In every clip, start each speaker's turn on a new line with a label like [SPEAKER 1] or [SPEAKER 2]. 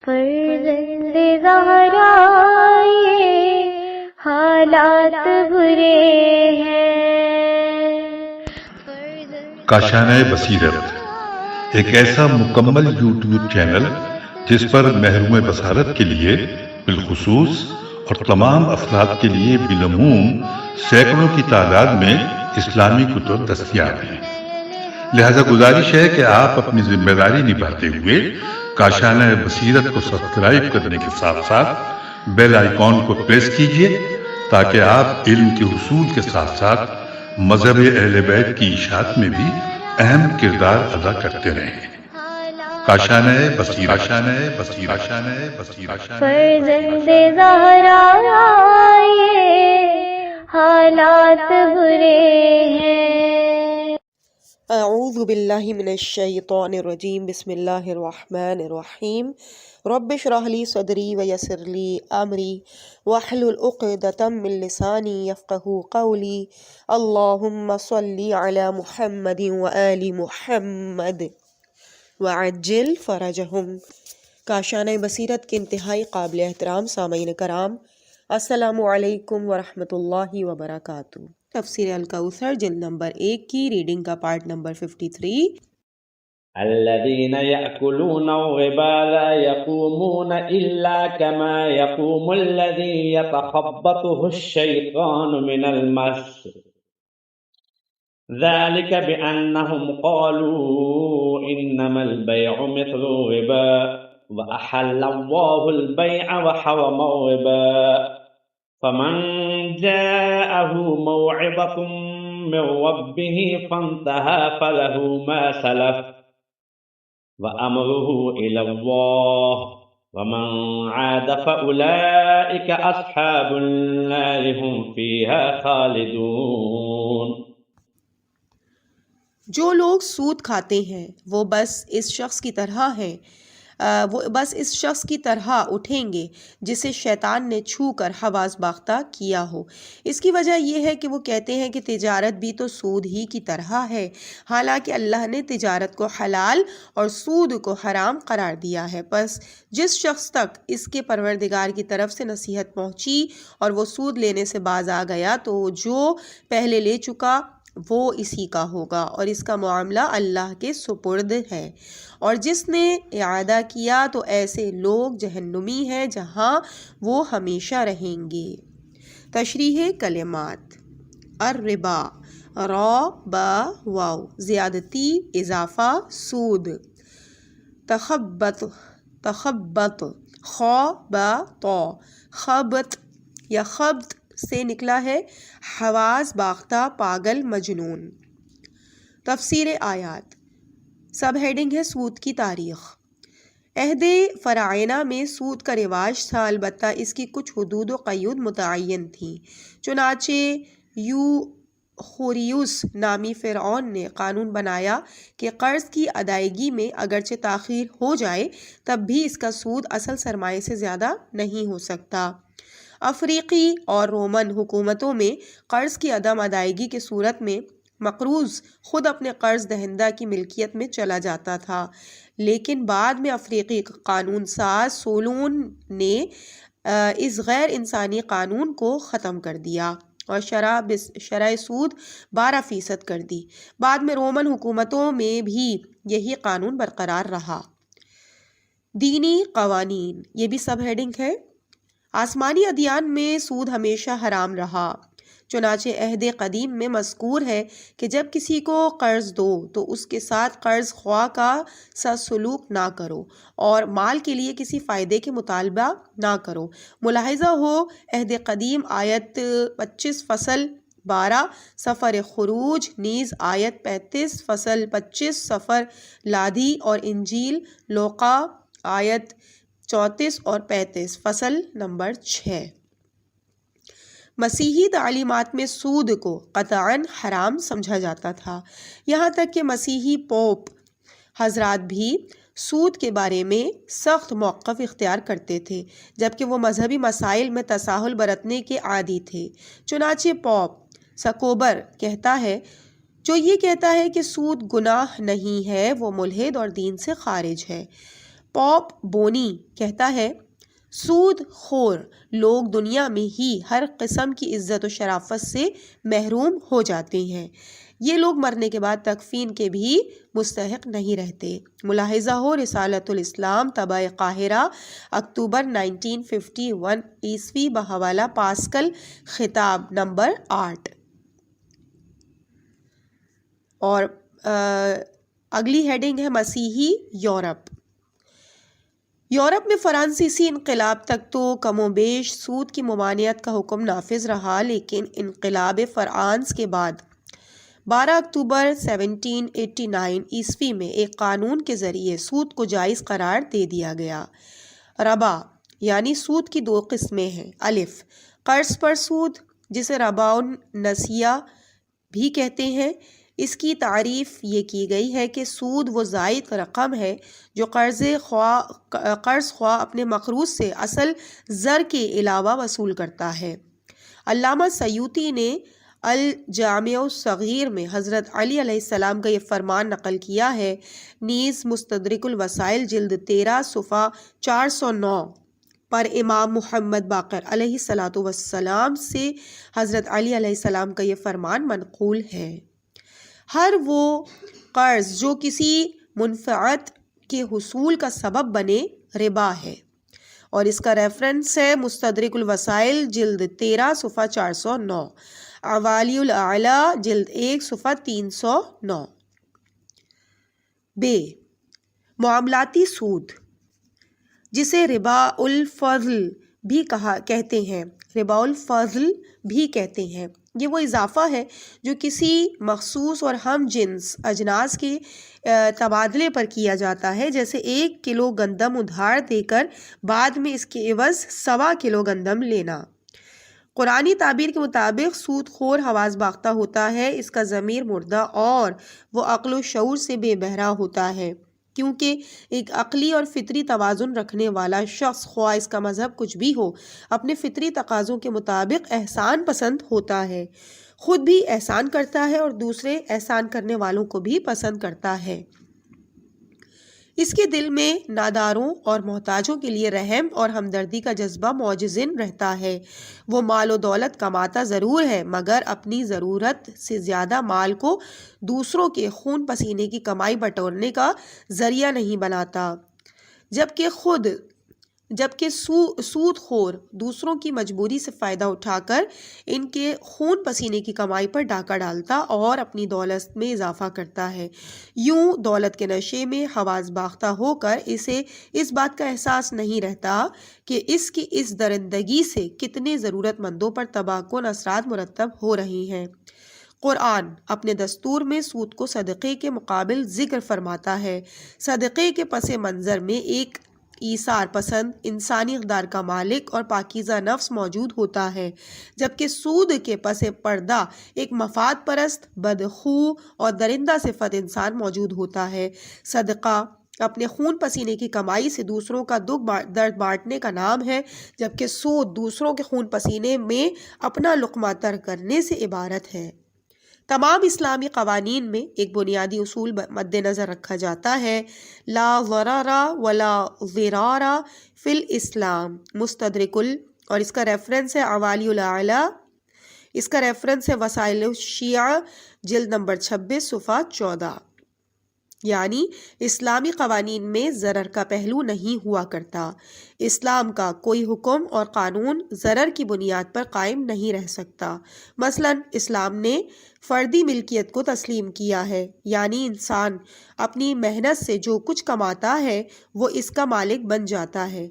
[SPEAKER 1] فرزند زہرا یہ حالات برے ہیں۔
[SPEAKER 2] کاشانہ بصیرت ایک ایسا مکمل یوٹیوب چینل جس پر محروم بصارت کے لیے بالخصوص اور تمام افراد کے لیے بالعموم سینکڑوں کی تعداد میں اسلامی کتب دستیاب ہیں۔ لہذا گزارش ہے کہ آپ اپنی ذمہ داری نبھاتے ہوئے کاشانہ بصیرت کو سبسکرائب کرنے کے ساتھ ساتھ بیل آئیکن کو پریس کیجئے تاکہ آپ علم کے حصول کے ساتھ ساتھ مذہب اہل بیت کی اشاعت میں بھی اہم کردار ادا کرتے رہیں۔ کاشانہ بصیرت۔
[SPEAKER 1] فرزند زہرا یہ حالات برے ہیں۔
[SPEAKER 3] اعوذ باللہ من الشیطان الرجیم، بسم اللہ الرحمن الرحیم۔ رب اشرح لی صدری ویسر لی امری واحلل عقدۃ من لسانی یفقہوا قولی۔ اللہم صلی علی محمد وآل محمد وعجل فرجہم۔ کاشانہ بصیرت کے انتہائی قابل احترام سامعین کرام، السلام علیکم ورحمۃ اللہ وبرکاتہ۔ تفسیر الکوثر جلد نمبر 1 کی ریڈنگ کا پارٹ نمبر 53۔
[SPEAKER 4] الذين يأكلون الربا لا يقومون إلا كما يقوم الذي يتخبطه الشيطان من المس، ذلك بأنهم قالوا إنما البيع مثل الربا وأحل الله البيع وحرم الربا، فمن جاءه موعظة من ربه فانتهى فله ما سلف وأمره إلى الله ومن عاد فأولئك أصحاب النار هم فيها خالدون۔
[SPEAKER 3] جو لوگ سود کھاتے ہیں وہ بس اس شخص کی طرح اٹھیں گے جسے شیطان نے چھو کر حواس باختہ کیا ہو۔ اس کی وجہ یہ ہے کہ وہ کہتے ہیں کہ تجارت بھی تو سود ہی کی طرح ہے، حالانکہ اللہ نے تجارت کو حلال اور سود کو حرام قرار دیا ہے۔ پس جس شخص تک اس کے پروردگار کی طرف سے نصیحت پہنچی اور وہ سود لینے سے باز آ گیا تو جو پہلے لے چکا وہ اسی کا ہوگا اور اس کا معاملہ اللہ کے سپرد ہے، اور جس نے اعادہ کیا تو ایسے لوگ جہنمی ہیں جہاں وہ ہمیشہ رہیں گے۔ تشریح کلمات۔ الربا، را با واو، زیادتی، اضافہ، سود۔ تخبط، خا با تو، خبط یا خبط سے نکلا ہے حواس باختہ، پاگل، مجنون۔ تفسیر آیات۔ سب ہیڈنگ ہے سود کی تاریخ۔ عہد فرعونیہ میں سود کا رواج تھا، البتہ اس کی کچھ حدود و قیود متعین تھیں۔ چنانچہ یوخوریوس نامی فرعون نے قانون بنایا کہ قرض کی ادائیگی میں اگرچہ تاخیر ہو جائے تب بھی اس کا سود اصل سرمایے سے زیادہ نہیں ہو سکتا۔ افریقی اور رومن حکومتوں میں قرض کی عدم ادائیگی کی صورت میں مقروض خود اپنے قرض دہندہ کی ملکیت میں چلا جاتا تھا، لیکن بعد میں افریقی قانون ساز سولون نے اس غیر انسانی قانون کو ختم کر دیا اور شرح سود 12% کر دی۔ بعد میں رومن حکومتوں میں بھی یہی قانون برقرار رہا۔ دینی قوانین، یہ بھی سب ہیڈنگ ہے۔ آسمانی ادیان میں سود ہمیشہ حرام رہا، چنانچہ عہد قدیم میں مذکور ہے کہ جب کسی کو قرض دو تو اس کے ساتھ قرض خواہ کا سا سلوک نہ کرو اور مال کے لیے کسی فائدے کے مطالبہ نہ کرو۔ ملاحظہ ہو عہد قدیم آیت 25 فصل 12 سفر خروج، نیز آیت 35 فصل 25 سفر لادھی، اور انجیل لوقا آیت 34 اور 35 فصل نمبر 6۔ مسیحی تعلیمات میں سود کو قطعاً حرام سمجھا جاتا تھا، یہاں تک کہ مسیحی پوپ حضرات بھی سود کے بارے میں سخت موقف اختیار کرتے تھے، جبکہ وہ مذہبی مسائل میں تساہل برتنے کے عادی تھے۔ چنانچہ پوپ سکوبر کہتا ہے، جو یہ کہتا ہے کہ سود گناہ نہیں ہے وہ ملحد اور دین سے خارج ہے۔ پاپ بونی کہتا ہے سود خور لوگ دنیا میں ہی ہر قسم کی عزت و شرافت سے محروم ہو جاتے ہیں، یہ لوگ مرنے کے بعد تکفین کے بھی مستحق نہیں رہتے۔ ملاحظہ ہو رسالۃ الاسلام طبع قاہرہ اکتوبر 1951 عیسوی بحوالہ پاسکل خطاب نمبر 8۔ اور اگلی ہیڈنگ ہے مسیحی یورپ۔ یورپ میں فرانسیسی انقلاب تک تو کم و بیش سود کی ممانعت کا حکم نافذ رہا، لیکن انقلاب فرانس کے بعد 12 اکتوبر 1789 عیسوی میں ایک قانون کے ذریعے سود کو جائز قرار دے دیا گیا۔ ربا یعنی سود کی دو قسمیں ہیں۔ الف قرض پر سود جسے ربا النسیہ بھی کہتے ہیں، اس کی تعریف یہ کی گئی ہے کہ سود وہ زائد رقم ہے جو قرض خواہ اپنے مقروض سے اصل زر کے علاوہ وصول کرتا ہے۔ علامہ سیوطی نے الجامع الصغیر میں حضرت علی علیہ السلام کا یہ فرمان نقل کیا ہے، نیز مستدرک الوسائل جلد 13 صفحہ 409 پر امام محمد باقر علیہ السلام سے حضرت علی علیہ السلام کا یہ فرمان منقول ہے۔ ہر وہ قرض جو کسی منفعت کے حصول کا سبب بنے ربا ہے، اور اس کا ریفرنس ہے مستدرک الوسائل جلد 13 صفحہ 409، اعوالی الاعلی جلد 1 صفحہ 309۔ ب معاملاتی سود جسے ربا الفضل بھی کہتے ہیں، ربا الفضل بھی کہتے ہیں، یہ وہ اضافہ ہے جو کسی مخصوص اور ہم جنس اجناس کے تبادلے پر کیا جاتا ہے، جیسے 1 کلو گندم ادھار دے کر بعد میں اس کے عوض 1.25 کلو گندم لینا۔ قرآنی تعبیر کے مطابق سود خور حواس باختہ ہوتا ہے، اس کا ضمیر مردہ اور وہ عقل و شعور سے بے بہرا ہوتا ہے، کیونکہ ایک عقلی اور فطری توازن رکھنے والا شخص خواہ اس کا مذہب کچھ بھی ہو اپنے فطری تقاضوں کے مطابق احسان پسند ہوتا ہے، خود بھی احسان کرتا ہے اور دوسرے احسان کرنے والوں کو بھی پسند کرتا ہے۔ اس کے دل میں ناداروں اور محتاجوں کے لیے رحم اور ہمدردی کا جذبہ معجزن رہتا ہے۔ وہ مال و دولت کماتا ضرور ہے، مگر اپنی ضرورت سے زیادہ مال کو دوسروں کے خون پسینے کی کمائی بٹورنے کا ذریعہ نہیں بناتا، جبکہ سود خور دوسروں کی مجبوری سے فائدہ اٹھا کر ان کے خون پسینے کی کمائی پر ڈاکہ ڈالتا اور اپنی دولت میں اضافہ کرتا ہے۔ یوں دولت کے نشے میں حواس باختہ ہو کر اسے اس بات کا احساس نہیں رہتا کہ اس کی اس درندگی سے کتنے ضرورت مندوں پر تباہ کن اثرات مرتب ہو رہی ہیں۔ قرآن اپنے دستور میں سود کو صدقے کے مقابل ذکر فرماتا ہے۔ صدقے کے پس منظر میں ایک ایثار پسند انسانی اقدار کا مالک اور پاکیزہ نفس موجود ہوتا ہے، جبکہ سود کے پس پردہ ایک مفاد پرست، بدخو اور درندہ صفت انسان موجود ہوتا ہے۔ صدقہ اپنے خون پسینے کی کمائی سے دوسروں کا دکھ درد بانٹنے کا نام ہے، جبکہ سود دوسروں کے خون پسینے میں اپنا لقمہ تر کرنے سے عبارت ہے۔ تمام اسلامی قوانین میں ایک بنیادی اصول مد نظر رکھا جاتا ہے، لا ضرر ولا ضرار فی الاسلام، مستدرک اور اس کا ریفرنس ہے اعوالی الاعلی، اس کا ریفرنس ہے وسائل الشیعہ جلد نمبر 26 صفحہ 14۔ یعنی اسلامی قوانین میں ضرر کا پہلو نہیں ہوا کرتا۔ اسلام کا کوئی حکم اور قانون ضرر کی بنیاد پر قائم نہیں رہ سکتا۔ مثلا اسلام نے فردی ملکیت کو تسلیم کیا ہے، یعنی انسان اپنی محنت سے جو کچھ کماتا ہے وہ اس کا مالک بن جاتا ہے،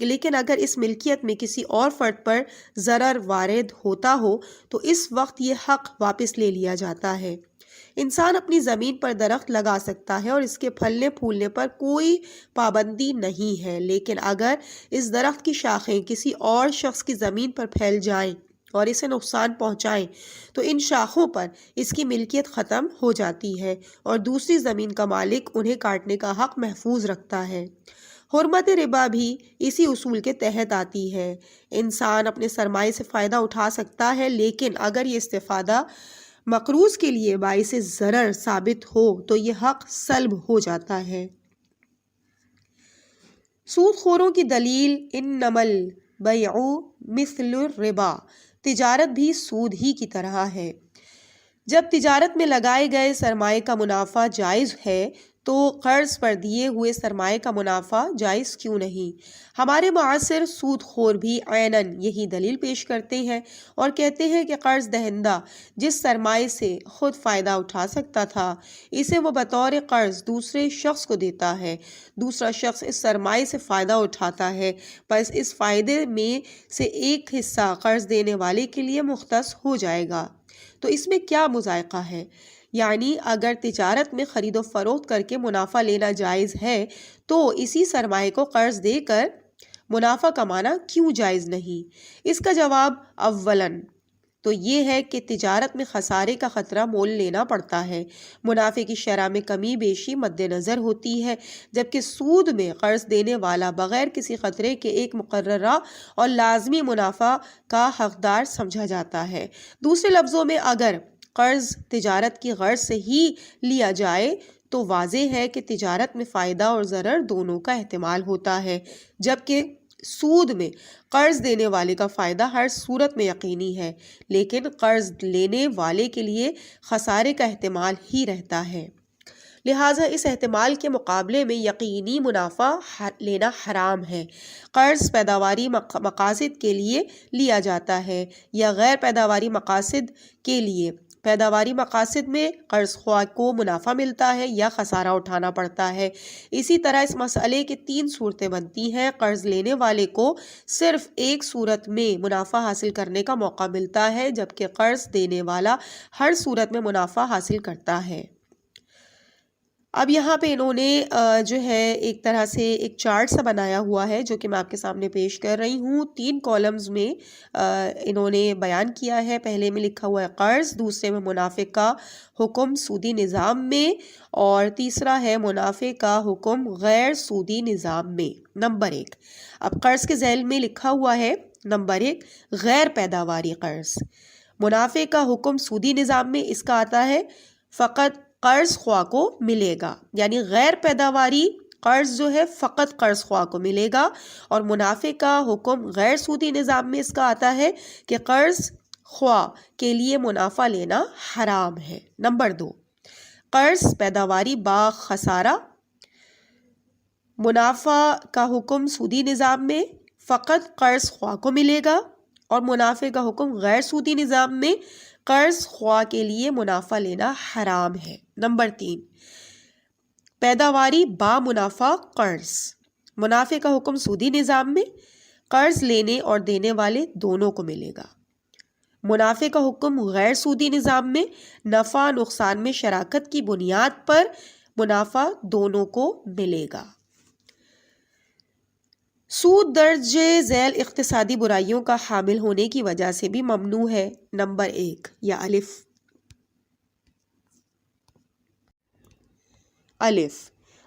[SPEAKER 3] لیکن اگر اس ملکیت میں کسی اور فرد پر ضرر وارد ہوتا ہو تو اس وقت یہ حق واپس لے لیا جاتا ہے۔ انسان اپنی زمین پر درخت لگا سکتا ہے اور اس کے پھلنے پھولنے پر کوئی پابندی نہیں ہے، لیکن اگر اس درخت کی شاخیں کسی اور شخص کی زمین پر پھیل جائیں اور اسے نقصان پہنچائیں تو ان شاخوں پر اس کی ملکیت ختم ہو جاتی ہے اور دوسری زمین کا مالک انہیں کاٹنے کا حق محفوظ رکھتا ہے۔ حرمت ربا بھی اسی اصول کے تحت آتی ہے۔ انسان اپنے سرمایے سے فائدہ اٹھا سکتا ہے، لیکن اگر یہ استفادہ مقروض کے لیے باعث ضرر ثابت ہو تو یہ حق سلب ہو جاتا ہے۔ سود خوروں کی دلیل انما البیع مثل الربا، تجارت بھی سود ہی کی طرح ہے۔ جب تجارت میں لگائے گئے سرمایے کا منافع جائز ہے تو قرض پر دیے ہوئے سرمایے کا منافع جائز کیوں نہیں؟ ہمارے معاصر سود خور بھی عیناً یہی دلیل پیش کرتے ہیں اور کہتے ہیں کہ قرض دہندہ جس سرمایے سے خود فائدہ اٹھا سکتا تھا اسے وہ بطور قرض دوسرے شخص کو دیتا ہے، دوسرا شخص اس سرمایے سے فائدہ اٹھاتا ہے، بس اس فائدے میں سے ایک حصہ قرض دینے والے کے لیے مختص ہو جائے گا۔ تو اس میں کیا مذائقہ ہے؟ یعنی اگر تجارت میں خرید و فروخت کر کے منافع لینا جائز ہے تو اسی سرمایے کو قرض دے کر منافع کمانا کیوں جائز نہیں؟ اس کا جواب اولاً تو یہ ہے کہ تجارت میں خسارے کا خطرہ مول لینا پڑتا ہے، منافع کی شرح میں کمی بیشی مد نظر ہوتی ہے، جبکہ سود میں قرض دینے والا بغیر کسی خطرے کے ایک مقررہ اور لازمی منافع کا حقدار سمجھا جاتا ہے۔ دوسرے لفظوں میں اگر قرض تجارت کی غرض سے ہی لیا جائے تو واضح ہے کہ تجارت میں فائدہ اور ضرر دونوں کا احتمال ہوتا ہے، جبکہ سود میں قرض دینے والے کا فائدہ ہر صورت میں یقینی ہے، لیکن قرض لینے والے کے لیے خسارے کا احتمال ہی رہتا ہے۔ لہٰذا اس احتمال کے مقابلے میں یقینی منافع لینا حرام ہے۔ قرض پیداواری مقاصد کے لیے لیا جاتا ہے یا غیر پیداواری مقاصد کے لیے؟ پیداواری مقاصد میں قرض خواہ کو منافع ملتا ہے یا خسارہ اٹھانا پڑتا ہے۔ اسی طرح اس مسئلے کی 3 صورتیں بنتی ہیں۔ قرض لینے والے کو صرف ایک صورت میں منافع حاصل کرنے کا موقع ملتا ہے، جبکہ قرض دینے والا ہر صورت میں منافع حاصل کرتا ہے۔ اب یہاں پہ انہوں نے جو ہے ایک طرح سے ایک چارٹ سا بنایا ہوا ہے جو کہ میں آپ کے سامنے پیش کر رہی ہوں۔ 3 کالمز میں انہوں نے بیان کیا ہے۔ پہلے میں لکھا ہوا ہے قرض، دوسرے میں منافع کا حکم سودی نظام میں، اور تیسرا ہے منافع کا حکم غیر سودی نظام میں۔ نمبر 1، اب قرض کے ذیل میں لکھا ہوا ہے نمبر 1 غیر پیداواری قرض۔ منافع کا حکم سودی نظام میں اس کا آتا ہے فقط قرض خواہ کو ملے گا، یعنی غیر پیداواری قرض جو ہے فقط قرض خواہ کو ملے گا، اور منافع کا حکم غیر سودی نظام میں اس کا آتا ہے کہ قرض خواہ کے لیے منافع لینا حرام ہے۔ نمبر 2، قرض پیداواری با خسارہ۔ منافع کا حکم سودی نظام میں فقط قرض خواہ کو ملے گا، اور منافع کا حکم غیر سودی نظام میں قرض خواہ کے لیے منافع لینا حرام ہے۔ نمبر 3، پیداواری با منافع قرض۔ منافع کا حکم سودی نظام میں قرض لینے اور دینے والے دونوں کو ملے گا۔ منافع کا حکم غیر سودی نظام میں نفع نقصان میں شراکت کی بنیاد پر منافع دونوں کو ملے گا۔ سود درجہ ذیل اقتصادی برائیوں کا حامل ہونے کی وجہ سے بھی ممنوع ہے۔ نمبر 1 یا الف،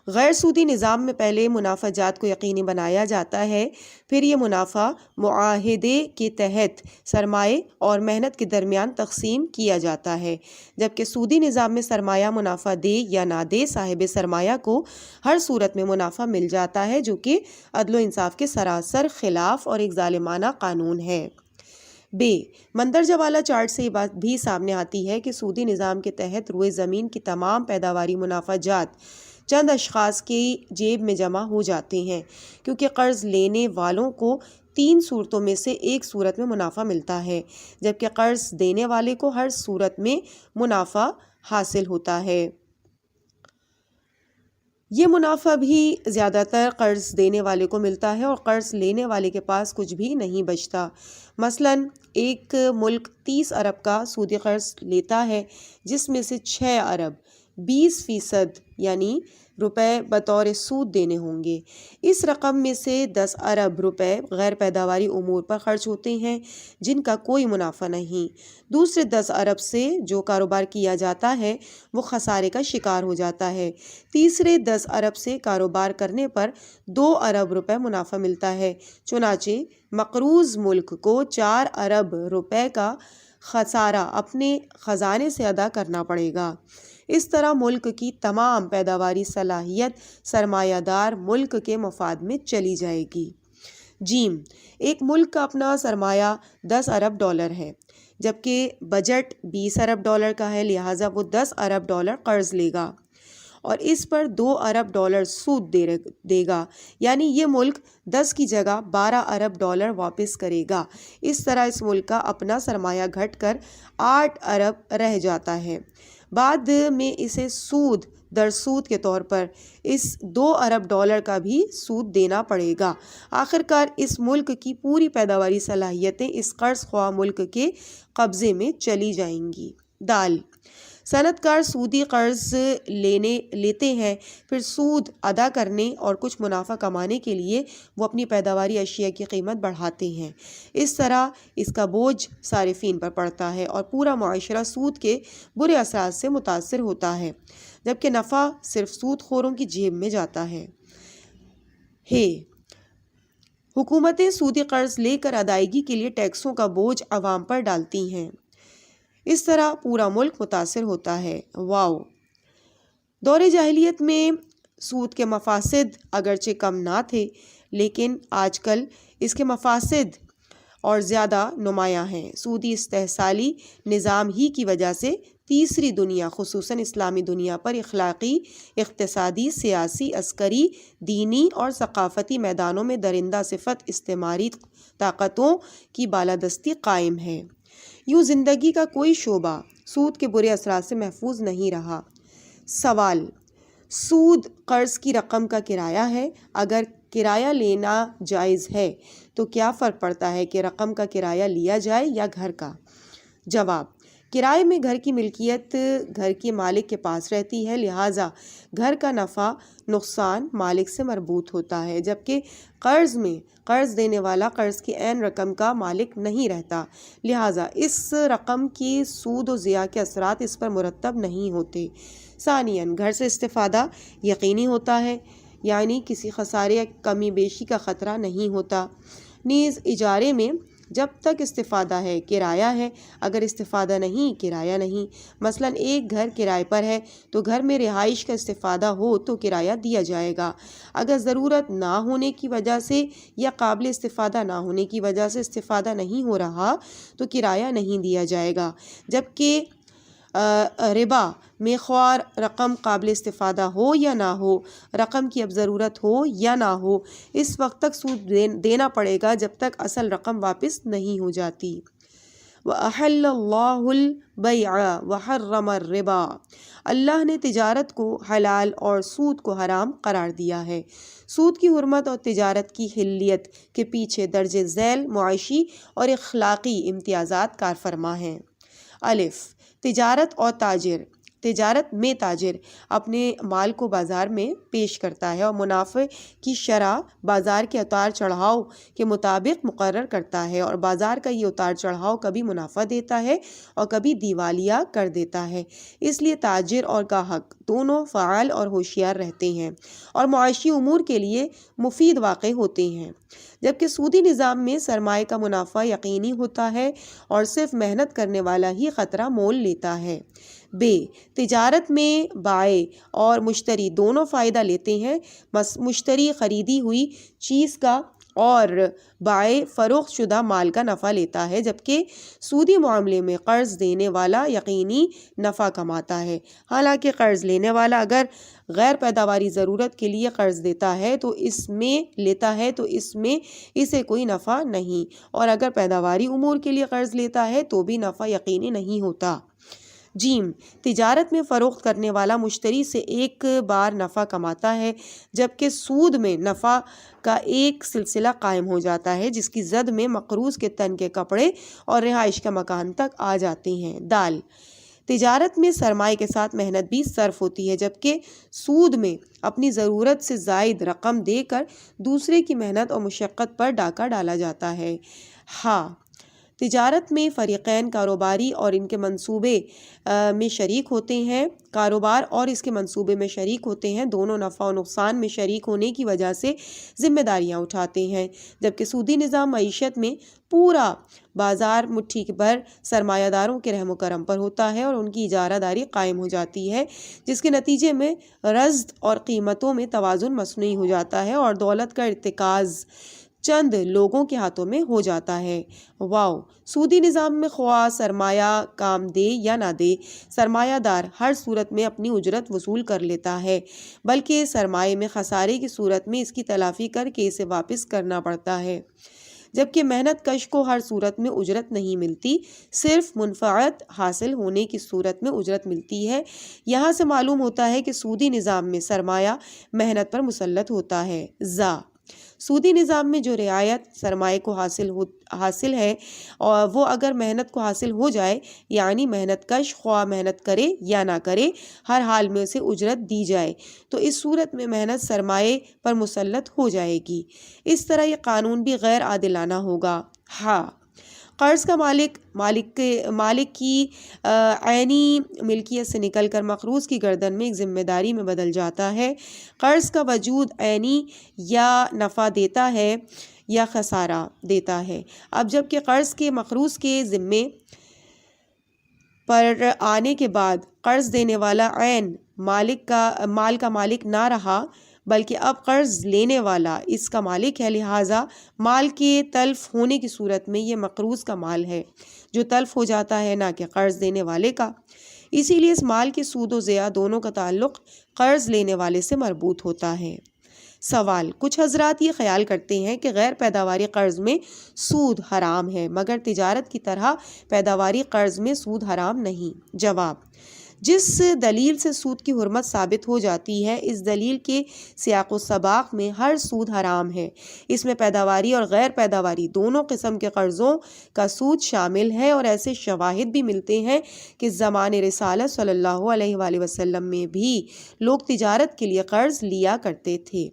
[SPEAKER 3] غیر سودی نظام میں پہلے منافع جات کو یقینی بنایا جاتا ہے، پھر یہ منافع معاہدے کے تحت سرمایہ اور محنت کے درمیان تقسیم کیا جاتا ہے، جبکہ سودی نظام میں سرمایہ منافع دے یا نہ دے صاحب سرمایہ کو ہر صورت میں منافع مل جاتا ہے، جو کہ عدل و انصاف کے سراسر خلاف اور ایک ظالمانہ قانون ہے۔ مندرجہ والا چارٹ سے یہ بات بھی سامنے آتی ہے کہ سودی نظام کے تحت روئے زمین کی تمام پیداواری منافع جات چند اشخاص کی جیب میں جمع ہو جاتے ہیں، کیونکہ قرض لینے والوں کو 3 صورتوں میں سے ایک صورت میں منافع ملتا ہے، جبکہ قرض دینے والے کو ہر صورت میں منافع حاصل ہوتا ہے۔ یہ منافع بھی زیادہ تر قرض دینے والے کو ملتا ہے اور قرض لینے والے کے پاس کچھ بھی نہیں بچتا۔ مثلاً ایک ملک 30 ارب کا سودی قرض لیتا ہے، جس میں سے 6 ارب 20% یعنی روپے بطور سود دینے ہوں گے۔ اس رقم میں سے 10 ارب روپے غیر پیداواری امور پر خرچ ہوتے ہیں جن کا کوئی منافع نہیں۔ دوسرے 10 ارب سے جو کاروبار کیا جاتا ہے وہ خسارے کا شکار ہو جاتا ہے۔ تیسرے 10 ارب سے کاروبار کرنے پر 2 ارب روپے منافع ملتا ہے۔ چنانچہ مقروض ملک کو 4 ارب روپے کا خسارہ اپنے خزانے سے ادا کرنا پڑے گا۔ اس طرح ملک کی تمام پیداواری صلاحیت سرمایہ دار ملک کے مفاد میں چلی جائے گی۔ جیم، ایک ملک کا اپنا سرمایہ 10 ارب ڈالر ہے، جبکہ بجٹ 20 ارب ڈالر کا ہے، لہٰذا وہ 10 ارب ڈالر قرض لے گا اور اس پر 2 ارب ڈالر سود دے گا، یعنی یہ ملک 10 کی جگہ 12 ارب ڈالر واپس کرے گا۔ اس طرح اس ملک کا اپنا سرمایہ گھٹ کر 8 ارب رہ جاتا ہے۔ بعد میں اسے سود در سود کے طور پر اس 2 ارب ڈالر کا بھی سود دینا پڑے گا۔ آخرکار اس ملک کی پوری پیداواری صلاحیتیں اس قرض خواہ ملک کے قبضے میں چلی جائیں گی۔ دال، صنعت کار سودی قرض لیتے ہیں، پھر سود ادا کرنے اور کچھ منافع کمانے کے لیے وہ اپنی پیداواری اشیاء کی قیمت بڑھاتے ہیں۔ اس طرح اس کا بوجھ صارفین پر پڑتا ہے اور پورا معاشرہ سود کے برے اثرات سے متاثر ہوتا ہے، جبکہ نفع صرف سود خوروں کی جیب میں جاتا ہے۔ حکومتیں سودی قرض لے کر ادائیگی کے لیے ٹیکسوں کا بوجھ عوام پر ڈالتی ہیں، اس طرح پورا ملک متاثر ہوتا ہے۔ دور جاہلیت میں سود کے مفاسد اگرچہ کم نہ تھے، لیکن آج کل اس کے مفاسد اور زیادہ نمایاں ہیں۔ سودی استحصالی نظام ہی کی وجہ سے تیسری دنیا خصوصاً اسلامی دنیا پر اخلاقی، اقتصادی، سیاسی، عسکری، دینی اور ثقافتی میدانوں میں درندہ صفت استعماری طاقتوں کی بالادستی قائم ہے۔ یوں زندگی کا کوئی شعبہ سود کے برے اثرات سے محفوظ نہیں رہا۔ سوال، سود قرض کی رقم کا کرایہ ہے؟ اگر کرایہ لینا جائز ہے تو کیا فرق پڑتا ہے کہ رقم کا کرایہ لیا جائے یا گھر کا؟ جواب، کرائے میں گھر کی ملکیت گھر کے مالک کے پاس رہتی ہے، لہٰذا گھر کا نفع نقصان مالک سے مربوط ہوتا ہے، جبکہ قرض میں قرض دینے والا قرض کی عین رقم کا مالک نہیں رہتا، لہٰذا اس رقم کی سود و ضیاع کے اثرات اس پر مرتب نہیں ہوتے۔ ثانیاً، گھر سے استفادہ یقینی ہوتا ہے، یعنی کسی خسارے یا کمی بیشی کا خطرہ نہیں ہوتا۔ نیز اجارے میں جب تک استفادہ ہے کرایہ ہے، اگر استفادہ نہیں کرایہ نہیں۔ مثلاً ایک گھر کرائے پر ہے تو گھر میں رہائش کا استفادہ ہو تو کرایہ دیا جائے گا، اگر ضرورت نہ ہونے کی وجہ سے یا قابل استفادہ نہ ہونے کی وجہ سے استفادہ نہیں ہو رہا تو کرایہ نہیں دیا جائے گا۔ جبکہ ربا میں خواہ رقم قابل استفادہ ہو یا نہ ہو، رقم کی اب ضرورت ہو یا نہ ہو، اس وقت تک سود دینا پڑے گا جب تک اصل رقم واپس نہیں ہو جاتی۔ وَأَحَلَّ اللَّهُ الْبَيْعَ وَحَرَّمَ الرِّبَا، اللہ نے تجارت کو حلال اور سود کو حرام قرار دیا ہے۔ سود کی حرمت اور تجارت کی حلیت کے پیچھے درج ذیل معاشی اور اخلاقی امتیازات کار فرما ہیں۔ الف، تجارت اور تاجر۔ تجارت میں تاجر اپنے مال کو بازار میں پیش کرتا ہے اور منافع کی شرح بازار کے اتار چڑھاؤ کے مطابق مقرر کرتا ہے، اور بازار کا یہ اتار چڑھاؤ کبھی منافع دیتا ہے اور کبھی دیوالیہ کر دیتا ہے۔ اس لیے تاجر اور گاہک دونوں فعال اور ہوشیار رہتے ہیں اور معاشی امور کے لیے مفید واقع ہوتے ہیں، جبکہ سودی نظام میں سرمایہ کا منافع یقینی ہوتا ہے اور صرف محنت کرنے والا ہی خطرہ مول لیتا ہے۔ تجارت میں بائع اور مشتری دونوں فائدہ لیتے ہیں، مشتری خریدی ہوئی چیز کا اور بائع فروخت شدہ مال کا نفع لیتا ہے، جبکہ سودی معاملے میں قرض دینے والا یقینی نفع کماتا ہے۔ حالانکہ قرض لینے والا اگر غیر پیداواری ضرورت کے لیے قرض لیتا ہے تو اس میں اسے کوئی نفع نہیں، اور اگر پیداواری امور کے لیے قرض لیتا ہے تو بھی نفع یقینی نہیں ہوتا۔ جیم، تجارت میں فروخت کرنے والا مشتری سے ایک بار نفع کماتا ہے، جبکہ سود میں نفع کا ایک سلسلہ قائم ہو جاتا ہے جس کی زد میں مقروض کے تن کے کپڑے اور رہائش کا مکان تک آ جاتے ہیں۔ دال، تجارت میں سرمایہ کے ساتھ محنت بھی صرف ہوتی ہے، جبکہ سود میں اپنی ضرورت سے زائد رقم دے کر دوسرے کی محنت اور مشقت پر ڈاکہ ڈالا جاتا ہے۔ تجارت میں فریقین کاروباری اور ان کے منصوبے میں شریک ہوتے ہیں، کاروبار اور اس کے منصوبے میں شریک ہوتے ہیں، دونوں نفع و نقصان میں شریک ہونے کی وجہ سے ذمہ داریاں اٹھاتے ہیں، جبکہ سودی نظام معیشت میں پورا بازار مٹھی بھر سرمایہ داروں کے رحم و کرم پر ہوتا ہے اور ان کی اجارہ داری قائم ہو جاتی ہے، جس کے نتیجے میں رزق اور قیمتوں میں توازن مصنوعی ہو جاتا ہے اور دولت کا ارتکاز چند لوگوں کے ہاتھوں میں ہو جاتا ہے۔ سودی نظام میں خواہ سرمایہ کام دے یا نہ دے، سرمایہ دار ہر صورت میں اپنی اجرت وصول کر لیتا ہے، بلکہ سرمایے میں خسارے کی صورت میں اس کی تلافی کر کے اسے واپس کرنا پڑتا ہے، جبکہ محنت کش کو ہر صورت میں اجرت نہیں ملتی، صرف منفعت حاصل ہونے کی صورت میں اجرت ملتی ہے۔ یہاں سے معلوم ہوتا ہے کہ سودی نظام میں سرمایہ محنت پر مسلط ہوتا ہے۔ سودی نظام میں جو رعایت سرمایہ کو حاصل ہے اور وہ اگر محنت کو حاصل ہو جائے، یعنی محنت کش خواہ محنت کرے یا نہ کرے ہر حال میں اسے اجرت دی جائے، تو اس صورت میں محنت سرمایہ پر مسلط ہو جائے گی۔ اس طرح یہ قانون بھی غیر عادلانہ ہوگا۔ قرض کا مالک کی عینی ملکیت سے نکل کر مقروض کی گردن میں ایک ذمہ داری میں بدل جاتا ہے۔ قرض کا وجود عینی یا نفع دیتا ہے یا خسارہ دیتا ہے۔ اب جب کہ قرض کے مقروض کے ذمے پر آنے کے بعد قرض دینے والا عین مال کا مالک نہ رہا، بلکہ اب قرض لینے والا اس کا مالک ہے، لہٰذا مال کے تلف ہونے کی صورت میں یہ مقروض کا مال ہے جو تلف ہو جاتا ہے، نہ کہ قرض دینے والے کا۔ اسی لیے اس مال کے سود و ضیاع دونوں کا تعلق قرض لینے والے سے مربوط ہوتا ہے۔ سوال: کچھ حضرات یہ خیال کرتے ہیں کہ غیر پیداواری قرض میں سود حرام ہے، مگر تجارت کی طرح پیداواری قرض میں سود حرام نہیں۔ جواب: جس دلیل سے سود کی حرمت ثابت ہو جاتی ہے، اس دلیل کے سیاق و سباق میں ہر سود حرام ہے۔ اس میں پیداواری اور غیر پیداواری دونوں قسم کے قرضوں کا سود شامل ہے، اور ایسے شواہد بھی ملتے ہیں کہ زمانِ رسالت صلی اللہ علیہ وآلہ وسلم میں بھی لوگ تجارت کے لیے قرض لیا کرتے تھے۔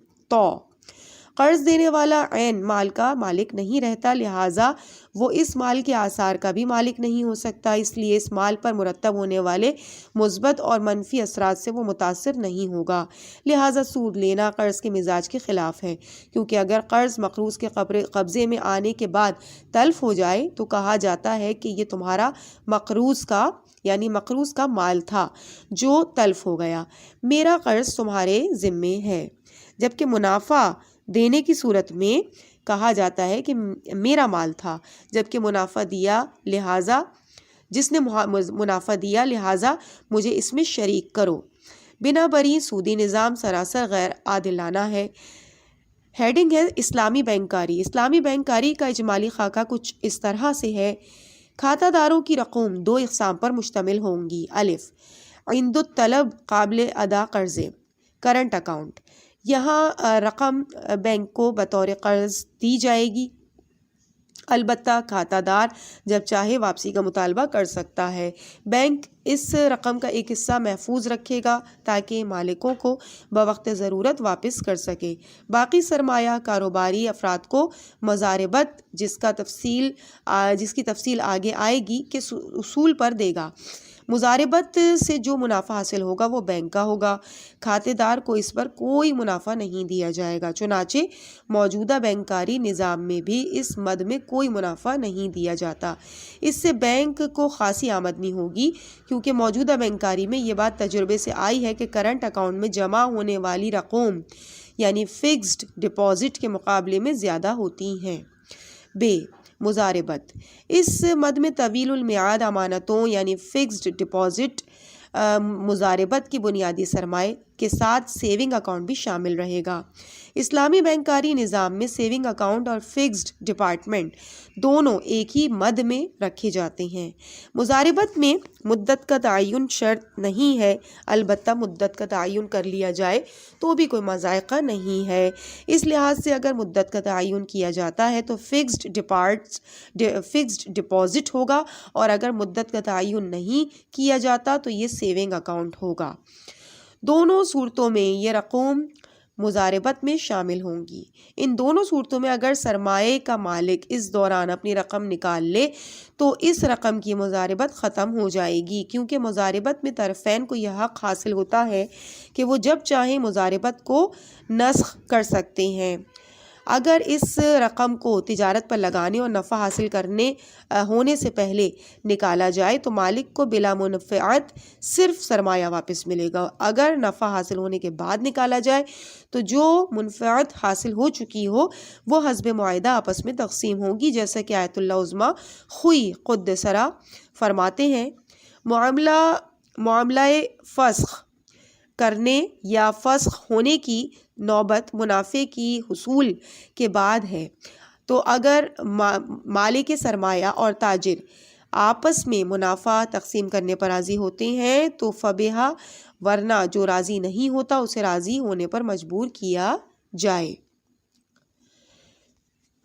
[SPEAKER 3] قرض دینے والا عین مال کا مالک نہیں رہتا، لہٰذا وہ اس مال کے آثار کا بھی مالک نہیں ہو سکتا، اس لیے اس مال پر مرتب ہونے والے مثبت اور منفی اثرات سے وہ متاثر نہیں ہوگا۔ لہٰذا سود لینا قرض کے مزاج کے خلاف ہے، کیونکہ اگر قرض مقروض کے قبضے میں آنے کے بعد تلف ہو جائے تو کہا جاتا ہے کہ یہ تمہارا مقروض کا مال تھا جو تلف ہو گیا، میرا قرض تمہارے ذمے ہے، جبکہ منافع دینے کی صورت میں کہا جاتا ہے کہ میرا مال تھا، جبکہ جس نے منافع دیا لہٰذا مجھے اس میں شریک کرو۔ بنا بری سودی نظام سراسر غیر عادلانہ ہے۔ ہیڈنگ ہے اسلامی بینکاری۔ اسلامی بینکاری کا اجمالی خاکہ کچھ اس طرح سے ہے: کھاتہ داروں کی رقوم دو اقسام پر مشتمل ہوں گی۔ عند الطلب قابل ادا قرضے، کرنٹ اکاؤنٹ، یہاں رقم بینک کو بطور قرض دی جائے گی، البتہ کھاتہ دار جب چاہے واپسی کا مطالبہ کر سکتا ہے۔ بینک اس رقم کا ایک حصہ محفوظ رکھے گا تاکہ مالکوں کو بوقت ضرورت واپس کر سکے۔ باقی سرمایہ کاروباری افراد کو مضاربت، جس کی تفصیل آگے آئے گی، کے اصول پر دے گا۔ مضاربت سے جو منافع حاصل ہوگا وہ بینک کا ہوگا، کھاتے دار کو اس پر کوئی منافع نہیں دیا جائے گا۔ چنانچہ موجودہ بینکاری نظام میں بھی اس مد میں کوئی منافع نہیں دیا جاتا۔ اس سے بینک کو خاصی آمدنی ہوگی، کیونکہ موجودہ بینکاری میں یہ بات تجربے سے آئی ہے کہ کرنٹ اکاؤنٹ میں جمع ہونے والی رقوم یعنی فکسڈ ڈپازٹ کے مقابلے میں زیادہ ہوتی ہیں۔ مضاربت، اس مد میں طویل المیعاد امانتوں یعنی فکسڈ ڈپازٹ، مضاربت کی بنیادی سرمایہ کے ساتھ سیونگ اکاؤنٹ بھی شامل رہے گا۔ اسلامی بینکاری نظام میں سیونگ اکاؤنٹ اور فکسڈ ڈپارٹمنٹ دونوں ایک ہی مد میں رکھے جاتے ہیں۔ مضاربت میں مدت کا تعین شرط نہیں ہے، البتہ مدت کا تعین کر لیا جائے تو بھی کوئی مضائقہ نہیں ہے۔ اس لحاظ سے اگر مدت کا تعین کیا جاتا ہے تو فکسڈ ڈپازٹ ہوگا، اور اگر مدت کا تعین نہیں کیا جاتا تو یہ سیونگ اکاؤنٹ ہوگا۔ دونوں صورتوں میں یہ رقوم مضاربت میں شامل ہوں گی۔ ان دونوں صورتوں میں اگر سرمایہ کا مالک اس دوران اپنی رقم نکال لے تو اس رقم کی مضاربت ختم ہو جائے گی، کیونکہ مضاربت میں طرفین کو یہ حق حاصل ہوتا ہے کہ وہ جب چاہیں مضاربت کو نسخ کر سکتے ہیں۔ اگر اس رقم کو تجارت پر لگانے اور نفع حاصل کرنے ہونے سے پہلے نکالا جائے تو مالک کو بلا منفعت صرف سرمایہ واپس ملے گا۔ اگر نفع حاصل ہونے کے بعد نکالا جائے تو جو منفعت حاصل ہو چکی ہو وہ حسب معاہدہ آپس میں تقسیم ہوگی، جیسا کہ آیت اللہ عظمی خوئی قدسرا فرماتے ہیں، معاملہ فسخ کرنے یا فسخ ہونے کی نوبت منافع کی حصول کے بعد ہے، تو اگر مالک سرمایہ اور تاجر آپس میں منافع تقسیم کرنے پر راضی ہوتے ہیں تو فبیہا، ورنہ جو راضی نہیں ہوتا اسے راضی ہونے پر مجبور کیا جائے۔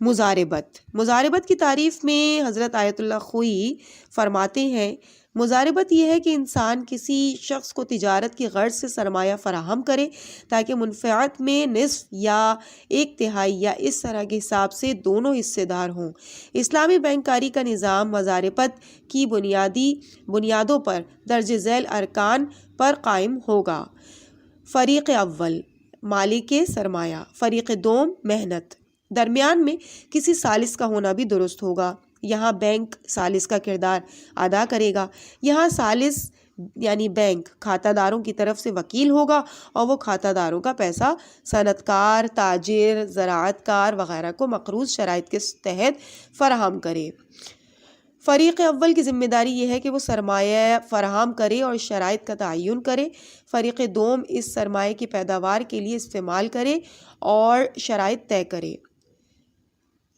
[SPEAKER 3] مضاربت کی تعریف میں حضرت آیت اللہ خوئی فرماتے ہیں، مضاربت یہ ہے کہ انسان کسی شخص کو تجارت کی غرض سے سرمایہ فراہم کرے تاکہ منفعت میں نصف یا 1/3 یا اس طرح کے حساب سے دونوں حصے دار ہوں۔ اسلامی بینک کاری کا نظام مضاربت کی بنیادوں پر درج ذیل ارکان پر قائم ہوگا۔ فریق اول مالک سرمایہ، فریق دوم محنت، درمیان میں کسی ثالث کا ہونا بھی درست ہوگا۔ یہاں بینک ثالث کا کردار ادا کرے گا۔ یہاں ثالث یعنی بینک کھاتہ داروں کی طرف سے وکیل ہوگا اور وہ کھاتہ داروں کا پیسہ صنعت کار، تاجر، زراعت کار وغیرہ کو مقروض شرائط کے تحت فراہم کرے۔ فریق اول کی ذمہ داری یہ ہے کہ وہ سرمایہ فراہم کرے اور شرائط کا تعین کرے۔ فریق دوم اس سرمایہ کی پیداوار کے لیے استعمال کرے اور شرائط طے کرے۔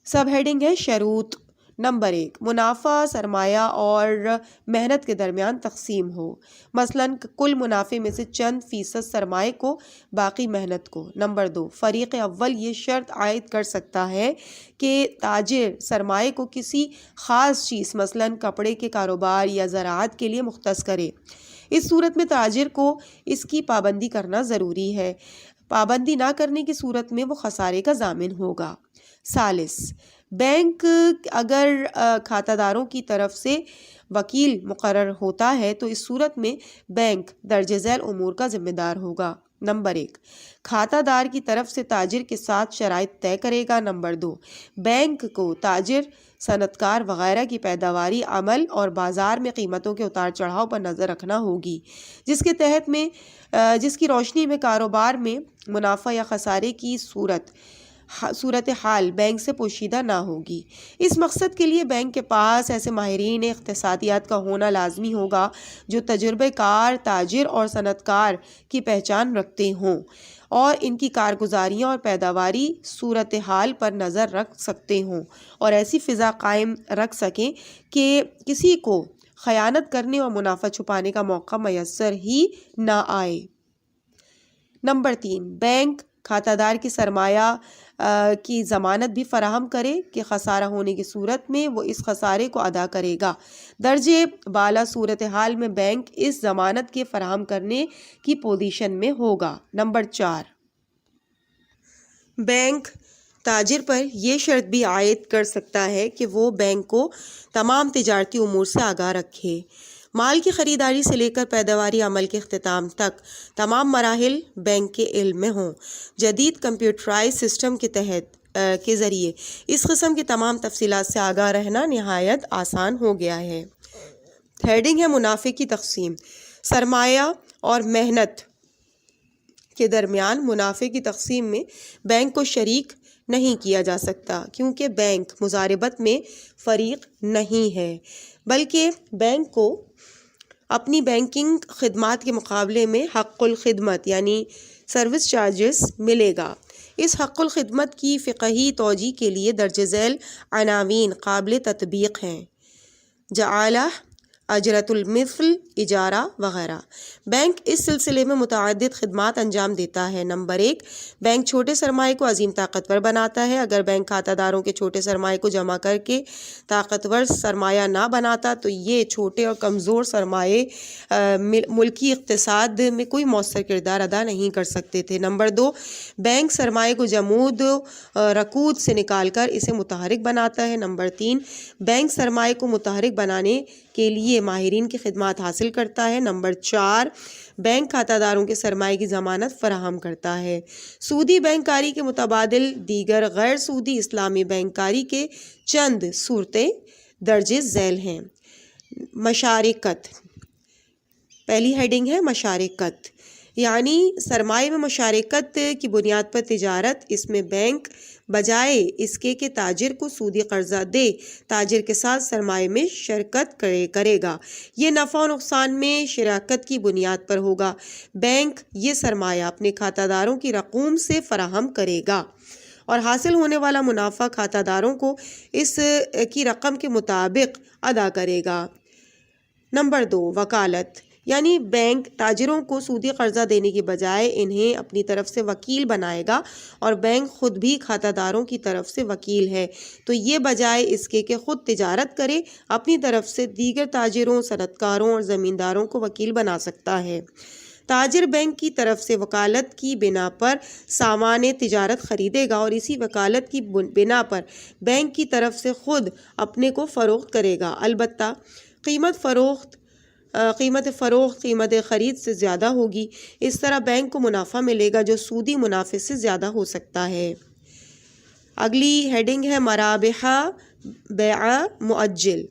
[SPEAKER 3] سب ہیڈنگ ہے شروط۔ نمبر 1، منافع سرمایہ اور محنت کے درمیان تقسیم ہو، مثلا کل منافع میں سے چند فیصد سرمایہ کو، باقی محنت کو۔ نمبر 2، فریق اول یہ شرط عائد کر سکتا ہے کہ تاجر سرمایہ کو کسی خاص چیز مثلا کپڑے کے کاروبار یا زراعت کے لیے مختص کرے۔ اس صورت میں تاجر کو اس کی پابندی کرنا ضروری ہے، پابندی نہ کرنے کی صورت میں وہ خسارے کا ضامن ہوگا۔ ثالث، بینک اگر کھاتہ داروں کی طرف سے وکیل مقرر ہوتا ہے تو اس صورت میں بینک درج ذیل امور کا ذمہ دار ہوگا۔ نمبر 1، کھاتہ دار کی طرف سے تاجر کے ساتھ شرائط طے کرے گا۔ نمبر 2، بینک کو تاجر، صنعت کار وغیرہ کی پیداواری عمل اور بازار میں قیمتوں کے اتار چڑھاؤ پر نظر رکھنا ہوگی، جس کی روشنی میں کاروبار میں منافع یا خسارے کی صورتحال بینک سے پوشیدہ نہ ہوگی۔ اس مقصد کے لیے بینک کے پاس ایسے ماہرین اقتصادیات کا ہونا لازمی ہوگا جو تجربہ کار تاجر اور صنعت کار کی پہچان رکھتے ہوں اور ان کی کارگزاریاں اور پیداواری صورتحال پر نظر رکھ سکتے ہوں اور ایسی فضا قائم رکھ سکیں کہ کسی کو خیانت کرنے اور منافع چھپانے کا موقع میسر ہی نہ آئے۔ نمبر 3، بینک کھاتہ دار کی سرمایہ کی ضمانت بھی فراہم کرے کہ خسارہ ہونے کی صورت میں وہ اس خسارے کو ادا کرے گا۔ درجے بالا صورتحال میں بینک اس ضمانت کے فراہم کرنے کی پوزیشن میں ہوگا۔ نمبر 4، بینک تاجر پر یہ شرط بھی عائد کر سکتا ہے کہ وہ بینک کو تمام تجارتی امور سے آگاہ رکھے۔ مال کی خریداری سے لے کر پیداواری عمل کے اختتام تک تمام مراحل بینک کے علم میں ہوں۔ جدید کمپیوٹرائز سسٹم کے ذریعے اس قسم کی تمام تفصیلات سے آگاہ رہنا نہایت آسان ہو گیا ہے۔ ہیڈنگ ہے منافع کی تقسیم۔ سرمایہ اور محنت کے درمیان منافع کی تقسیم میں بینک کو شریک نہیں کیا جا سکتا، کیونکہ بینک مضاربت میں فریق نہیں ہے، بلکہ بینک کو اپنی بینکنگ خدمات کے مقابلے میں حق الخدمت یعنی سروس چارجز ملے گا۔ اس حق الخدمت کی فقہی توجیہ کے لیے درج ذیل عناوین قابل تطبیق ہیں۔ جعلہ اجرت المثل، اجارہ وغیرہ۔ بینک اس سلسلے میں متعدد خدمات انجام دیتا ہے۔ نمبر 1، بینک چھوٹے سرمائے کو عظیم طاقتور بناتا ہے۔ اگر بینک کھاتہ داروں کے چھوٹے سرمائے کو جمع کر کے طاقتور سرمایہ نہ بناتا تو یہ چھوٹے اور کمزور سرمائے ملکی اقتصاد میں کوئی مؤثر کردار ادا نہیں کر سکتے تھے۔ نمبر 2، بینک سرمائے کو جمود رکود سے نکال کر اسے متحرک بناتا ہے۔ نمبر 3، بینک سرمائے کو متحرک بنانے کے لیے ماہرین کی خدمات حاصل کرتا ہے۔ نمبر 4، بینک کھاتہ داروں کے سرمائے کی ضمانت فراہم کرتا ہے۔ سودی بینک کاری کے متبادل دیگر غیر سودی اسلامی بینک کاری کے چند صورتیں درج ذیل ہیں۔ مشارکت، پہلی ہیڈنگ ہے مشارکت، یعنی سرمائے میں مشارکت کی بنیاد پر تجارت۔ اس میں بینک بجائے اس کے کہ تاجر کو سودی قرضہ دے، تاجر کے ساتھ سرمائے میں شرکت کرے گا۔ یہ نفع و نقصان میں شراکت کی بنیاد پر ہوگا۔ بینک یہ سرمایہ اپنے کھاتہ داروں کی رقوم سے فراہم کرے گا اور حاصل ہونے والا منافع کھاتہ داروں کو اس کی رقم کے مطابق ادا کرے گا۔ نمبر 2، وکالت، یعنی بینک تاجروں کو سودی قرضہ دینے کی بجائے انہیں اپنی طرف سے وکیل بنائے گا، اور بینک خود بھی کھاتہ داروں کی طرف سے وکیل ہے، تو یہ بجائے اس کے کہ خود تجارت کرے اپنی طرف سے دیگر تاجروں، صنعت کاروں اور زمینداروں کو وکیل بنا سکتا ہے۔ تاجر بینک کی طرف سے وکالت کی بنا پر سامان تجارت خریدے گا اور اسی وکالت کی بنا پر بینک کی طرف سے خود اپنے کو فروخت کرے گا، البتہ قیمت فروخت قیمت خرید سے زیادہ ہوگی۔ اس طرح بینک کو منافع ملے گا جو سودی منافع سے زیادہ ہو سکتا ہے۔ اگلی ہیڈنگ ہے مرابح بیع مؤجل۔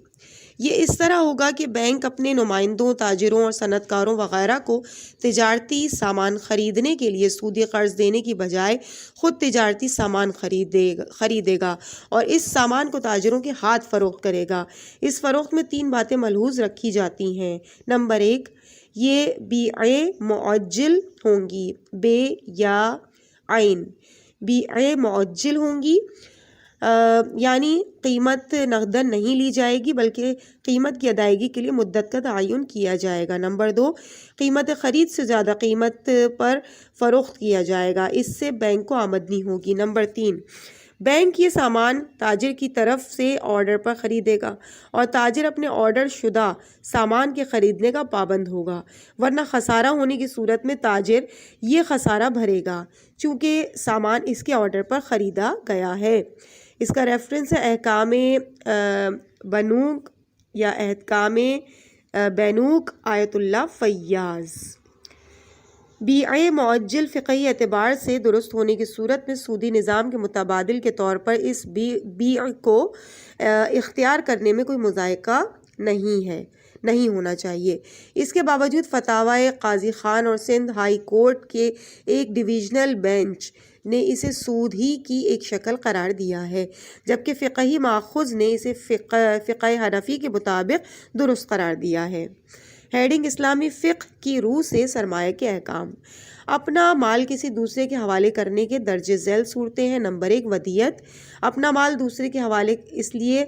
[SPEAKER 3] یہ اس طرح ہوگا کہ بینک اپنے نمائندوں، تاجروں اور صنعت کاروں وغیرہ کو تجارتی سامان خریدنے کے لیے سودی قرض دینے کی بجائے خود تجارتی سامان خریدے گا اور اس سامان کو تاجروں کے ہاتھ فروخت کرے گا۔ اس فروخت میں 3 باتیں ملحوظ رکھی جاتی ہیں۔ نمبر 1، یہ بیع مؤجل ہوں گی، بے یا عین بیع مؤجل ہوں گی، یعنی قیمت نقداً نہیں لی جائے گی بلکہ قیمت کی ادائیگی کے لیے مدت کا تعین کیا جائے گا۔ نمبر 2، قیمت خرید سے زیادہ قیمت پر فروخت کیا جائے گا، اس سے بینک کو آمدنی ہوگی۔ نمبر 3، بینک یہ سامان تاجر کی طرف سے آرڈر پر خریدے گا اور تاجر اپنے آرڈر شدہ سامان کے خریدنے کا پابند ہوگا، ورنہ خسارہ ہونے کی صورت میں تاجر یہ خسارہ بھرے گا چونکہ سامان اس کے آرڈر پر خریدا گیا ہے۔ اس کا ریفرنس ہے احکام بنوک یا احکام بینوک آیت اللہ فیاض۔ بیع مؤجل فقہی اعتبار سے درست ہونے کی صورت میں سودی نظام کے متبادل کے طور پر اس بیع کو اختیار کرنے میں کوئی مذائقہ نہیں ہونا چاہیے۔ اس کے باوجود فتاوی قاضی خان اور سندھ ہائی کورٹ کے ایک ڈویژنل بینچ نے اسے سود ہی کی ایک شکل قرار دیا ہے، جبکہ فقہی ماخذ نے اسے فقہ حنفی کے مطابق درست قرار دیا ہے۔ ہیڈنگ اسلامی فقہ کی روح سے سرمایہ کے احکام۔ اپنا مال کسی دوسرے کے حوالے کرنے کے درج ذیل صورتیں ہیں۔ نمبر 1، ودیعت، اپنا مال دوسرے کے حوالے اس لیے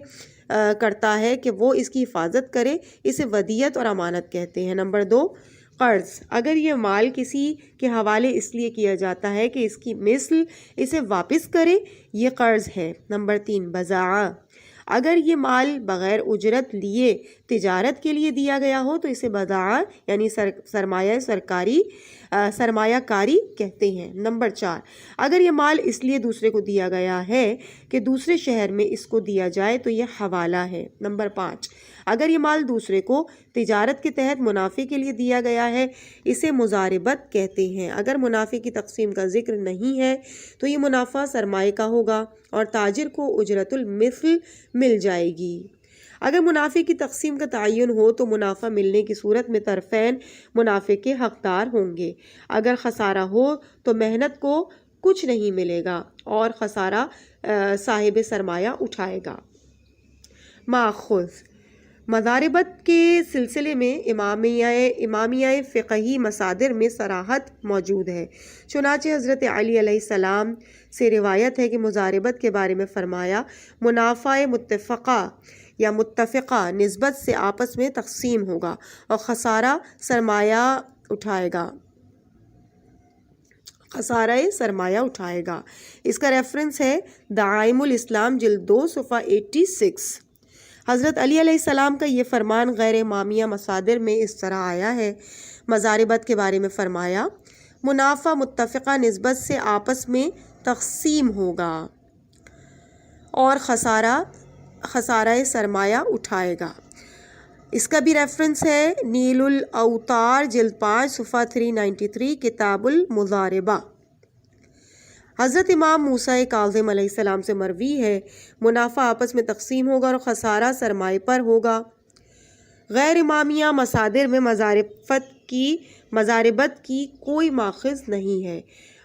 [SPEAKER 3] کرتا ہے کہ وہ اس کی حفاظت کرے، اسے ودیعت اور امانت کہتے ہیں۔ نمبر 2، قرض، اگر یہ مال کسی کے حوالے اس لیے کیا جاتا ہے کہ اس کی مثل اسے واپس کرے، یہ قرض ہے۔ نمبر 3، بضاعہ، اگر یہ مال بغیر اجرت لیے تجارت کے لیے دیا گیا ہو تو اسے بضاعہ یعنی سرمایہ کاری کہتے ہیں۔ نمبر 4، اگر یہ مال اس لیے دوسرے کو دیا گیا ہے کہ دوسرے شہر میں اس کو دیا جائے تو یہ حوالہ ہے۔ نمبر 5، اگر یہ مال دوسرے کو تجارت کے تحت منافع کے لیے دیا گیا ہے اسے مضاربت کہتے ہیں۔ اگر منافع کی تقسیم کا ذکر نہیں ہے تو یہ منافع سرمایہ کا ہوگا اور تاجر کو اجرت المثل مل جائے گی۔ اگر منافع کی تقسیم کا تعین ہو تو منافع ملنے کی صورت میں طرفین منافع کے حقدار ہوں گے۔ اگر خسارہ ہو تو محنت کو کچھ نہیں ملے گا اور خسارہ صاحب سرمایہ اٹھائے گا۔ ماخذ، مضاربت کے سلسلے میں امامیہ فقہی مصادر میں صراحت موجود ہے۔ چنانچہ حضرت علی علیہ السلام سے روایت ہے کہ مضاربت کے بارے میں فرمایا، منافع متفقہ یا متفقہ نسبت سے آپس میں تقسیم ہوگا اور خسارہ سرمایہ اٹھائے گا۔ اس کا ریفرنس ہے دعائم الاسلام جلد 2 صفحہ 86۔ حضرت علی علیہ السلام کا یہ فرمان غیر امامیہ مصادر میں اس طرح آیا ہے۔ مضاربت کے بارے میں فرمایا منافع متفقہ نسبت سے آپس میں تقسیم ہوگا اور خسارہ سرمایہ اٹھائے گا۔ اس کا بھی ریفرنس ہے نیل الاوتار جلد 5 صفحہ 393 کتاب المضاربہ۔ حضرت امام موسیٰ کاظم علیہ السلام سے مروی ہے منافع آپس میں تقسیم ہوگا اور خسارہ سرمایہ پر ہوگا۔ غیر امامیہ مصادر میں مضاربت کی کوئی ماخذ نہیں ہے،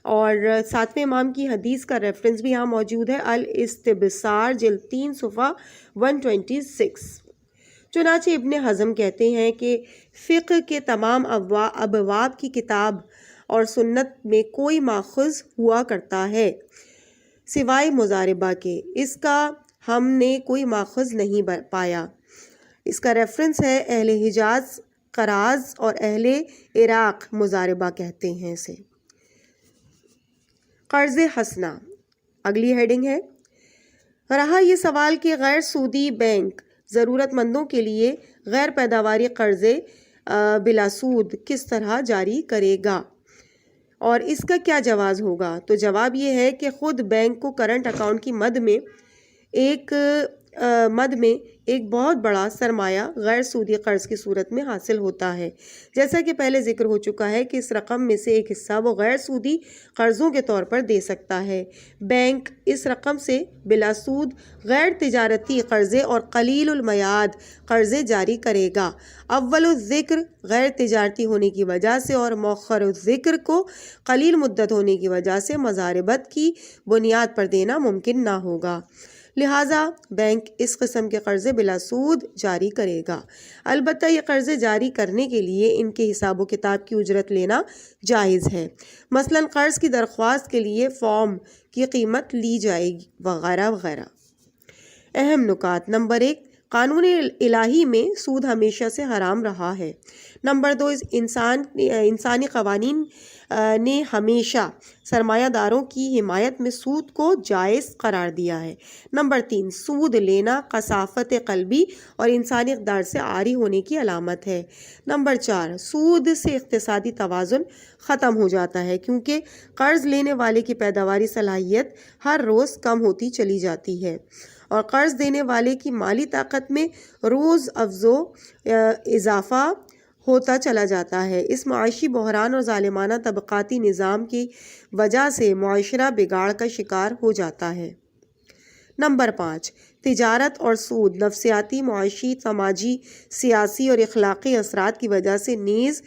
[SPEAKER 3] اور 7ویں امام کی حدیث کا ریفرنس بھی یہاں موجود ہے الاستبصار جلد 3 صفحہ 126۔ چنانچہ ابن حزم کہتے ہیں کہ فقہ کے تمام ابواب کی کتاب اور سنت میں کوئی ماخذ ہوا کرتا ہے سوائے مضاربہ کے، اس کا ہم نے کوئی ماخذ نہیں پایا۔ اس کا ریفرنس ہے اہل حجاز قراض اور اہل عراق مضاربہ کہتے ہیں اسے۔ قرض حسنہ اگلی ہیڈنگ ہے۔ رہا یہ سوال کہ غیر سودی بینک ضرورت مندوں کے لیے غیر پیداواری قرضے بلا سود کس طرح جاری کرے گا اور اس کا کیا جواز ہوگا، تو جواب یہ ہے کہ خود بینک کو کرنٹ اکاؤنٹ کی مد میں ایک بہت بڑا سرمایہ غیر سودی قرض کی صورت میں حاصل ہوتا ہے، جیسا کہ پہلے ذکر ہو چکا ہے کہ اس رقم میں سے ایک حصہ وہ غیر سودی قرضوں کے طور پر دے سکتا ہے۔ بینک اس رقم سے بلا سود غیر تجارتی قرضے اور قلیل المیعاد قرضے جاری کرے گا۔ اول الذکر غیر تجارتی ہونے کی وجہ سے اور مؤخر الذکر کو قلیل مدت ہونے کی وجہ سے مضاربت کی بنیاد پر دینا ممکن نہ ہوگا، لہٰذا بینک اس قسم کے قرضے بلا سود جاری کرے گا۔ البتہ یہ قرضے جاری کرنے کے لیے ان کے حساب و کتاب کی اجرت لینا جائز ہے، مثلا قرض کی درخواست کے لیے فارم کی قیمت لی جائے گی وغیرہ وغیرہ۔ اہم نکات: نمبر 1، قانون الہی میں سود ہمیشہ سے حرام رہا ہے۔ نمبر 2، انسانی قوانین نے ہمیشہ سرمایہ داروں کی حمایت میں سود کو جائز قرار دیا ہے۔ نمبر 3، سود لینا کثافت قلبی اور انسانی اقدار سے عاری ہونے کی علامت ہے۔ نمبر 4، سود سے اقتصادی توازن ختم ہو جاتا ہے کیونکہ قرض لینے والے کی پیداواری صلاحیت ہر روز کم ہوتی چلی جاتی ہے اور قرض دینے والے کی مالی طاقت میں روز افزوں اضافہ ہوتا چلا جاتا ہے۔ اس معاشی بحران اور ظالمانہ طبقاتی نظام کی وجہ سے معاشرہ بگاڑ کا شکار ہو جاتا ہے۔ نمبر 5، تجارت اور سود نفسیاتی، معاشی، سماجی، سیاسی اور اخلاقی اثرات کی وجہ سے نیز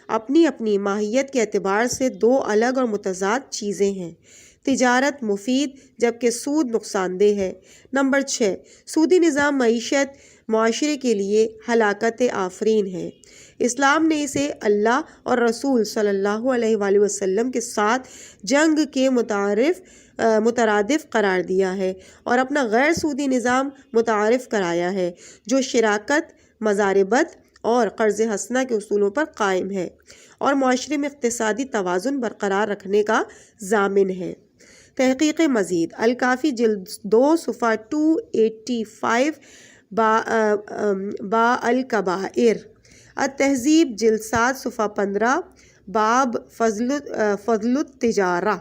[SPEAKER 3] اپنی اپنی ماہیت کے اعتبار سے دو الگ اور متضاد چیزیں ہیں۔ تجارت مفید جبکہ سود نقصان دہ ہے۔ نمبر 6، سودی نظام معیشت معاشرے کے لیے ہلاکت آفرین ہے۔ اسلام نے اسے اللہ اور رسول صلی اللہ علیہ وآلہ وسلم کے ساتھ جنگ کے مترادف قرار دیا ہے اور اپنا غیر سودی نظام متعارف کرایا ہے جو شراکت، مضاربت اور قرض حسنہ کے اصولوں پر قائم ہے اور معاشرے میں اقتصادی توازن برقرار رکھنے کا ضامن ہے۔ تحقیق مزید: الکافی جلد 2 صفحہ 285 با الکبائر، التہذیب جلد 7 صفحہ 15 باب فضل التجارہ،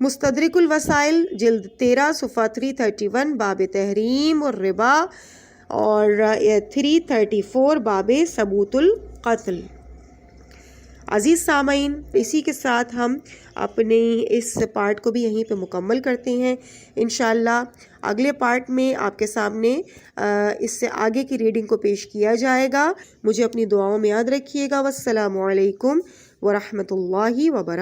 [SPEAKER 3] مستدرک الوسائل جلد 13 صفحہ 331 باب تحریم الربا اور 334 باب ثبوت القتل۔ عزیز سامعین، اسی کے ساتھ ہم اپنے اس پارٹ کو بھی یہیں پہ مکمل کرتے ہیں۔ انشاءاللہ اگلے پارٹ میں آپ کے سامنے اس سے آگے کی ریڈنگ کو پیش کیا جائے گا۔ مجھے اپنی دعاؤں میں یاد رکھیے گا۔ والسلام علیکم ورحمۃ اللہ وبرکاتہ۔